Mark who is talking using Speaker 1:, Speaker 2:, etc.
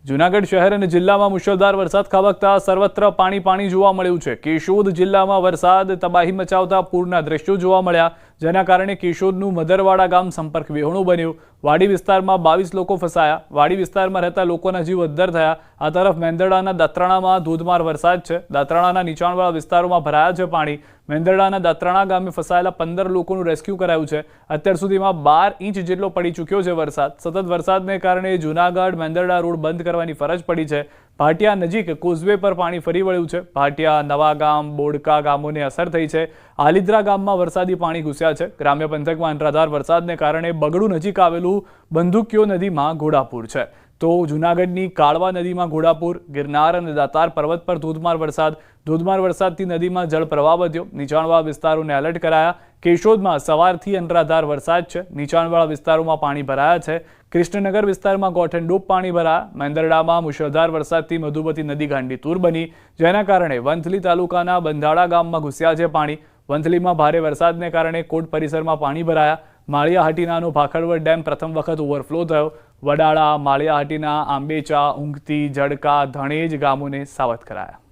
Speaker 1: જૂનાગઢ શહેર અને જિલ્લામાં મુશળધાર વરસાદ ખાબકતા સર્વત્ર પાણી જોવા મળ્યું છે। કેશોદ જિલ્લામાં વરસાદ તબાહી મચાવતા પૂરના દ્રશ્યો જોવા મળ્યા, જેના કારણે કેશોદનું મદરવાડા ગામ સંપર્ક વિહોણું બન્યું। વાડી વિસ્તારમાં 22 લોકો ફસાયા। વાડી વિસ્તારમાં રહેતા લોકોના જીવ અદ્ધર થયા। આ તરફ મેંદરડાના દાત્રાણામાં ધોધમાર વરસાદ છે। દાત્રાણાના નીચાણવાળા વિસ્તારોમાં ભરાયા છે પાણી। મેંદરડાના દાત્રાણા ગામે ફસાયેલા 15 લોકોનું રેસ્ક્યુ કરાયું છે। અત્યાર સુધીમાં 12 ઇંચ જેટલો પડી ચૂક્યો છે વરસાદ। સતત વરસાદને કારણે જૂનાગઢ મેંદરડા રોડ બંધ કરવાની ફરજ પડી છે। ભાટિયા નજીક કોઝવે પર પાણી ફરી વળ્યું છે। ભાટિયા, નવા ગામ, બોડકા ગામોને અસર થઈ છે। આલિદ્રા ગામમાં વરસાદી પાણી ઘૂસ્યા છે। ગ્રામ્ય પંથકમાં અનરાધાર વરસાદને કારણે બગડુ નજીક આવેલું બંદૂક્યો નદીમાં ઘોડાપૂર છે। તો જૂનાગઢની કાળવા નદીમાં ઘોડાપૂર, ગિરનાર અને દાતાર પર્વત પર ધોધમાર વરસાદથી નદીમાં જળપ્રવાહ વધ્યો। નીચાણવાળા વિસ્તારોને એલર્ટ કરાયા। કેશોદમાં સવારથી અનરાધાર વરસાદ છે। નીચાણવાળા વિસ્તારોમાં પાણી ભરાયા છે। કૃષ્ણનગર વિસ્તારમાં ગોઠણડૂબ પાણી ભરાયા। મેંદરડામાં મુશળધાર વરસાદથી મધુમતી નદી ગાંડીતુર બની, જેના કારણે વંથલી તાલુકાના બંધાડા ગામમાં ઘૂસ્યા છે પાણી। વંથલીમાં ભારે વરસાદને કારણે કોટ પરિસરમાં પાણી ભરાયા। માળિયાહાટીનાનો ભાખરવડ ડેમ પ્રથમ વખત ઓવરફ્લો થયો। વડાળા, માળિયાહાટીના, આંબેચા, ઊંઘતી, જડકા, ધણેજ ગામોને સાવધ કરાયા।